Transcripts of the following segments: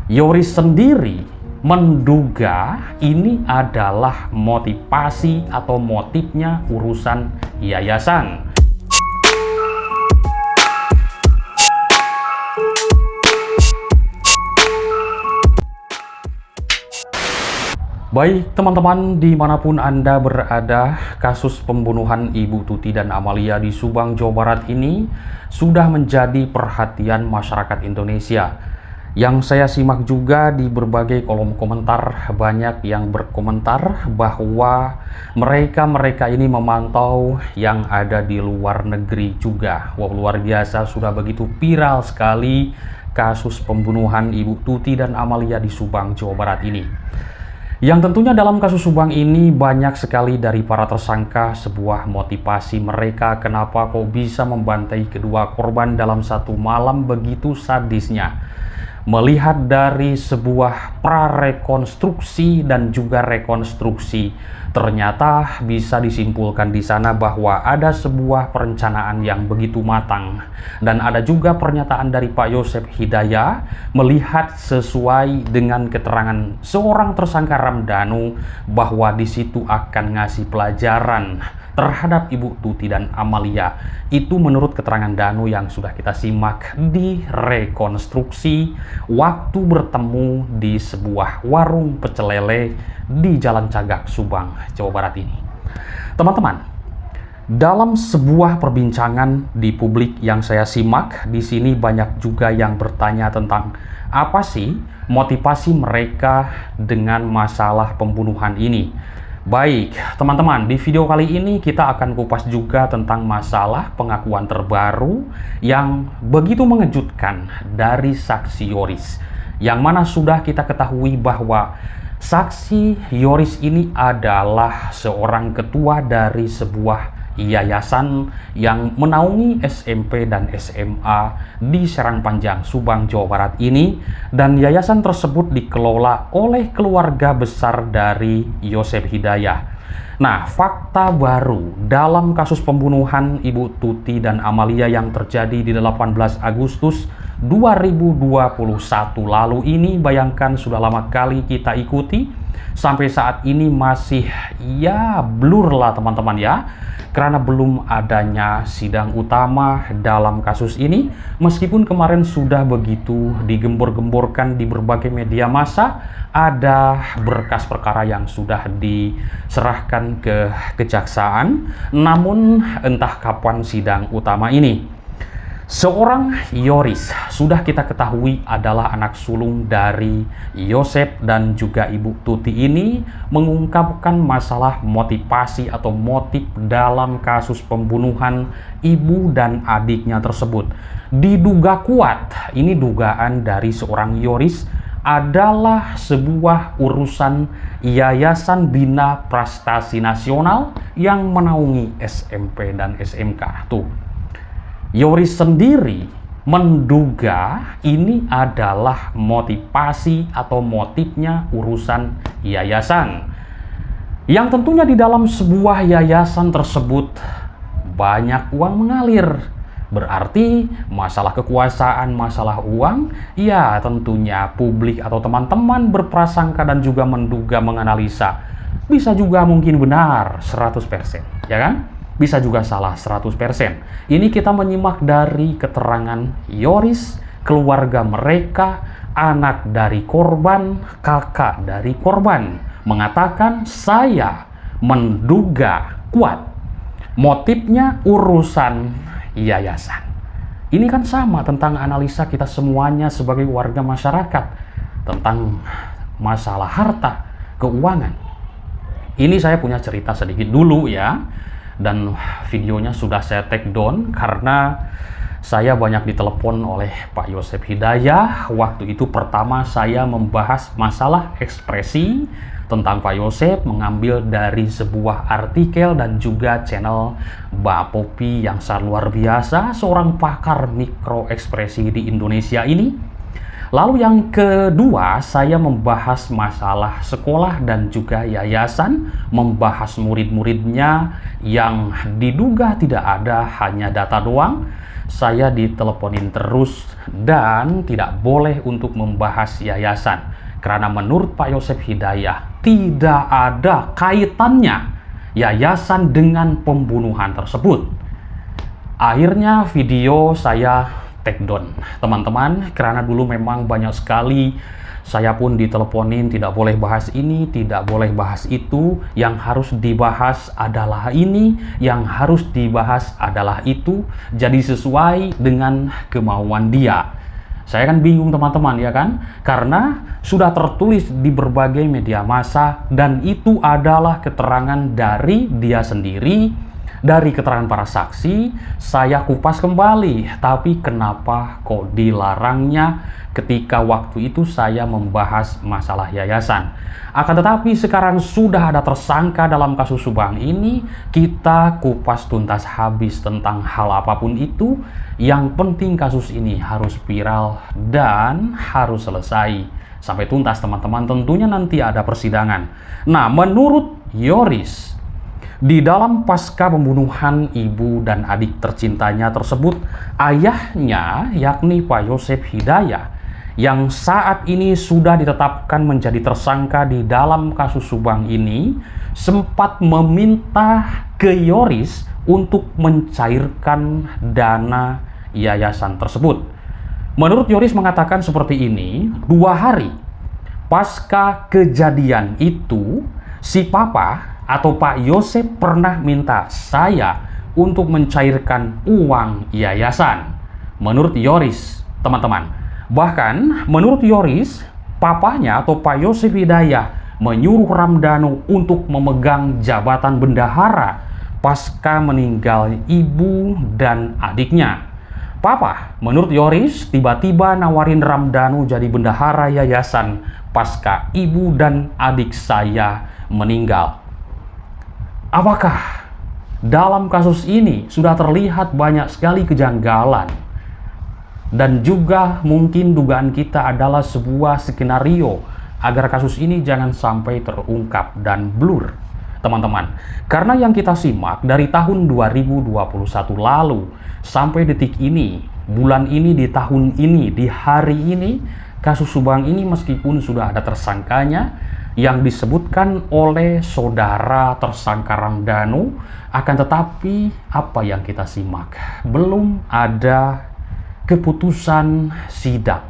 Yoris sendiri menduga ini adalah motivasi atau motifnya urusan yayasan. Baik teman-teman, dimanapun Anda berada, kasus pembunuhan Ibu Tuti dan Amalia di Subang, Jawa Barat ini sudah menjadi perhatian masyarakat Indonesia. Yang saya simak juga di berbagai kolom komentar, banyak yang berkomentar bahwa mereka ini memantau yang ada di luar negeri juga. Wah, luar biasa, sudah begitu viral sekali kasus pembunuhan Ibu Tuti dan Amalia di Subang, Jawa Barat ini. Yang tentunya dalam kasus Subang ini banyak sekali dari para tersangka sebuah motivasi mereka kenapa kok bisa membantai kedua korban dalam satu malam begitu sadisnya. Melihat dari sebuah prarekonstruksi dan juga rekonstruksi, ternyata bisa disimpulkan di sana bahwa ada sebuah perencanaan yang begitu matang. Dan ada juga pernyataan dari Pak Yosep Hidayah melihat sesuai dengan keterangan seorang tersangka Ramdhanu bahwa di situ akan ngasih pelajaran terhadap Ibu Tuti dan Amalia. Itu menurut keterangan Danu yang sudah kita simak di rekonstruksi waktu bertemu di sebuah warung pecel lele di Jalan Cagak, Subang, Jawa Barat ini. Teman-teman, dalam sebuah perbincangan di publik yang saya simak, di sini banyak juga yang bertanya tentang apa sih motivasi mereka dengan masalah pembunuhan ini. Baik, teman-teman, di video kali ini kita akan kupas juga tentang masalah pengakuan terbaru yang begitu mengejutkan dari saksi Yoris. Yang mana sudah kita ketahui bahwa saksi Yoris ini adalah seorang ketua dari sebuah yayasan yang menaungi SMP dan SMA di Serang Panjang, Subang, Jawa Barat ini, dan yayasan tersebut dikelola oleh keluarga besar dari Yosep Hidayah. Nah, fakta baru dalam kasus pembunuhan Ibu Tuti dan Amalia yang terjadi di 18 Agustus 2021 lalu ini, bayangkan sudah lama kali kita ikuti, sampai saat ini masih ya blur lah teman-teman ya, karena belum adanya sidang utama dalam kasus ini. Meskipun kemarin sudah begitu digembor-gemborkan di berbagai media massa, ada berkas perkara yang sudah diserahkan ke kejaksaan, namun entah kapan sidang utama ini. Seorang Yoris sudah kita ketahui adalah anak sulung dari Yosep dan juga Ibu Tuti ini, mengungkapkan masalah motivasi atau motif dalam kasus pembunuhan ibu dan adiknya tersebut. Diduga kuat, ini dugaan dari seorang Yoris, adalah sebuah urusan Yayasan Bina Prestasi Nasional yang menaungi SMP dan SMK. Tuh, Yoris sendiri menduga ini adalah motivasi atau motifnya urusan yayasan. Yang tentunya di dalam sebuah yayasan tersebut banyak uang mengalir. Berarti masalah kekuasaan, masalah uang, ya tentunya publik atau teman-teman berprasangka dan juga menduga, menganalisa. Bisa juga mungkin benar 100%, ya kan? Bisa juga salah 100%. Ini kita menyimak dari keterangan Yoris, keluarga mereka, anak dari korban, kakak dari korban, mengatakan saya menduga kuat motifnya urusan yayasan. Ini kan sama tentang analisa kita semuanya sebagai warga masyarakat tentang masalah harta, keuangan. Ini saya punya cerita sedikit dulu ya. Dan videonya sudah saya take down karena saya banyak ditelepon oleh Pak Yosep Hidayah. Waktu itu pertama saya membahas masalah ekspresi tentang Pak Yosep, mengambil dari sebuah artikel dan juga channel Mbak Popi yang sangat luar biasa, seorang pakar mikro ekspresi di Indonesia ini. Lalu yang kedua, saya membahas masalah sekolah dan juga yayasan, membahas murid-muridnya yang diduga tidak ada, hanya data doang. Saya diteleponin terus dan tidak boleh untuk membahas yayasan. Karena menurut Pak Yosef Hidayah, tidak ada kaitannya yayasan dengan pembunuhan tersebut. Akhirnya video saya take down, teman-teman, karena dulu memang banyak sekali saya pun diteleponin, tidak boleh bahas ini, tidak boleh bahas itu, yang harus dibahas adalah ini, yang harus dibahas adalah itu, jadi sesuai dengan kemauan dia. Saya kan bingung, teman-teman, ya kan? Karena sudah tertulis di berbagai media massa dan itu adalah keterangan dari dia sendiri. Dari keterangan para saksi, saya kupas kembali. Tapi kenapa kok dilarangnya ketika waktu itu saya membahas masalah yayasan? Akan tetapi sekarang sudah ada tersangka dalam kasus Subang ini, kita kupas tuntas habis tentang hal apapun itu. Yang penting kasus ini harus viral dan harus selesai sampai tuntas, teman-teman. Tentunya nanti ada persidangan. Nah, menurut Yoris, di dalam pasca pembunuhan ibu dan adik tercintanya tersebut, ayahnya yakni Pak Yosef Hidayah yang saat ini sudah ditetapkan menjadi tersangka di dalam kasus Subang ini sempat meminta ke Yoris untuk mencairkan dana yayasan tersebut. Menurut Yoris mengatakan seperti ini, 2 hari pasca kejadian itu, si papa atau Pak Yosef pernah minta saya untuk mencairkan uang yayasan. Menurut Yoris, teman-teman. Bahkan menurut Yoris, papanya atau Pak Yosef Hidayah menyuruh Ramdhanu untuk memegang jabatan bendahara pasca meninggal ibu dan adiknya. Papa, menurut Yoris, tiba-tiba nawarin Ramdhanu jadi bendahara yayasan pasca ibu dan adik saya meninggal. Apakah dalam kasus ini sudah terlihat banyak sekali kejanggalan dan juga mungkin dugaan kita adalah sebuah skenario agar kasus ini jangan sampai terungkap dan blur, teman-teman. Karena yang kita simak dari tahun 2021 lalu sampai detik ini, bulan ini, di tahun ini, di hari ini, kasus Subang ini meskipun sudah ada tersangkanya yang disebutkan oleh saudara tersangka Ramdhanu, akan tetapi apa yang kita simak belum ada keputusan sidang,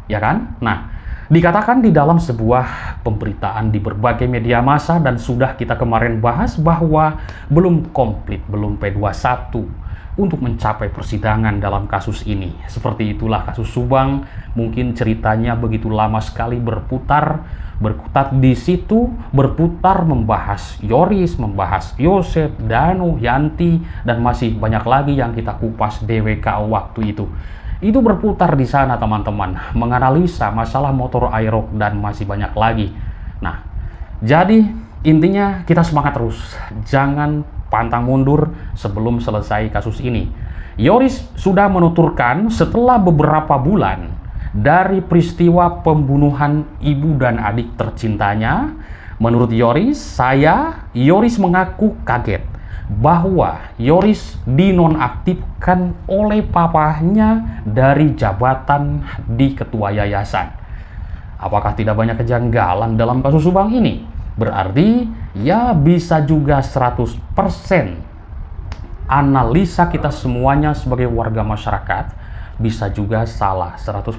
ya kan? Nah, dikatakan di dalam sebuah pemberitaan di berbagai media massa dan sudah kita kemarin bahas bahwa belum komplit, belum P21 untuk mencapai persidangan dalam kasus ini. Seperti itulah kasus Subang, mungkin ceritanya begitu lama sekali berkutat di situ, berputar membahas Yoris, membahas Yosef, Danu, Yanti, dan masih banyak lagi yang kita kupas DWKO waktu itu. Itu berputar di sana, teman-teman, menganalisa masalah motor Aerox dan masih banyak lagi. Nah, jadi intinya kita semangat terus, jangan pantang mundur sebelum selesai kasus ini. Yoris sudah menuturkan setelah beberapa bulan dari peristiwa pembunuhan ibu dan adik tercintanya, menurut Yoris, Yoris mengaku kaget bahwa Yoris dinonaktifkan oleh papahnya dari jabatan di ketua yayasan. Apakah tidak banyak kejanggalan dalam kasus Subang ini? Berarti ya bisa juga 100% analisa kita semuanya sebagai warga masyarakat bisa juga salah. 100%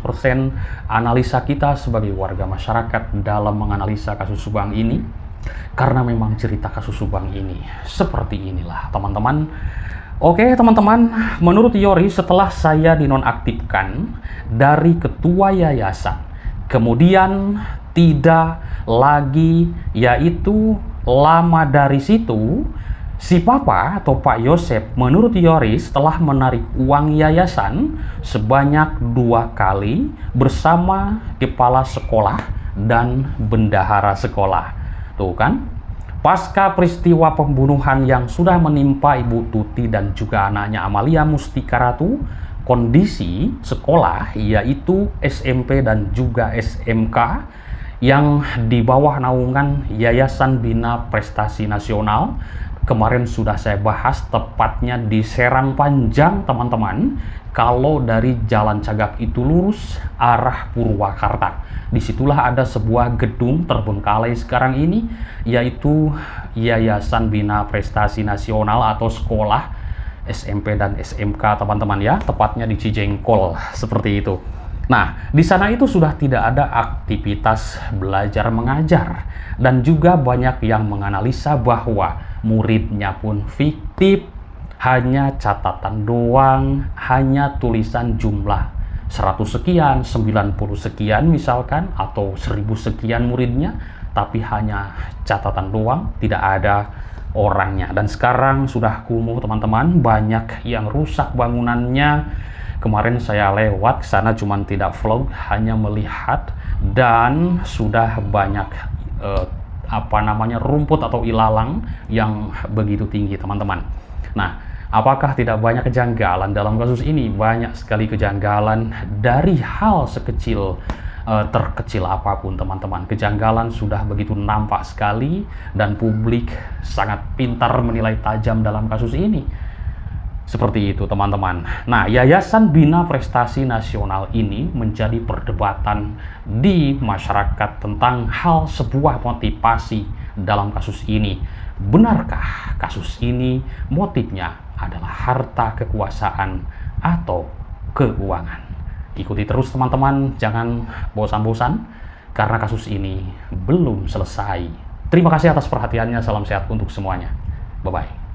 analisa kita sebagai warga masyarakat dalam menganalisa kasus Subang ini, karena memang cerita kasus Subang ini seperti inilah, teman-teman. Oke, teman-teman, menurut Yoris, setelah saya dinonaktifkan dari ketua yayasan, kemudian tidak lagi, yaitu lama dari situ, si papa atau Pak Yosef menurut Yoris telah menarik uang yayasan sebanyak 2 kali bersama kepala sekolah dan bendahara sekolah. Tuh kan, pasca peristiwa pembunuhan yang sudah menimpa Ibu Tuti dan juga anaknya Amalia Mustika Ratu, kondisi sekolah yaitu SMP dan juga SMK yang di bawah naungan Yayasan Bina Prestasi Nasional. Kemarin sudah saya bahas tepatnya di Serang Panjang, teman-teman. Kalau dari Jalan Cagak itu lurus arah Purwakarta. Disitulah ada sebuah gedung terbengkalai sekarang ini, yaitu Yayasan Bina Prestasi Nasional atau sekolah SMP dan SMK, teman-teman ya. Tepatnya di Cijengkol, seperti itu. Nah, di sana itu sudah tidak ada aktivitas belajar mengajar, dan juga banyak yang menganalisa bahwa muridnya pun fiktif, hanya catatan doang, hanya tulisan jumlah 100 sekian, 90 sekian misalkan, atau 1000 sekian muridnya, tapi hanya catatan doang, tidak ada orangnya. Dan sekarang sudah kumuh, teman-teman, banyak yang rusak bangunannya. Kemarin saya lewat ke sana, cuman tidak vlog, hanya melihat, dan sudah banyak rumput atau ilalang yang begitu tinggi, teman-teman. Nah, apakah tidak banyak kejanggalan dalam kasus ini? Banyak sekali kejanggalan dari hal sekecil terkecil apapun, teman-teman. Kejanggalan sudah begitu nampak sekali, dan publik sangat pintar menilai tajam dalam kasus ini. Seperti itu, teman-teman. Nah, Yayasan Bina Prestasi Nasional ini menjadi perdebatan di masyarakat tentang hal sebuah motivasi dalam kasus ini. Benarkah kasus ini motifnya adalah harta kekuasaan atau keuangan? Ikuti terus, teman-teman. Jangan bosan-bosan, karena kasus ini belum selesai. Terima kasih atas perhatiannya. Salam sehat untuk semuanya. Bye-bye.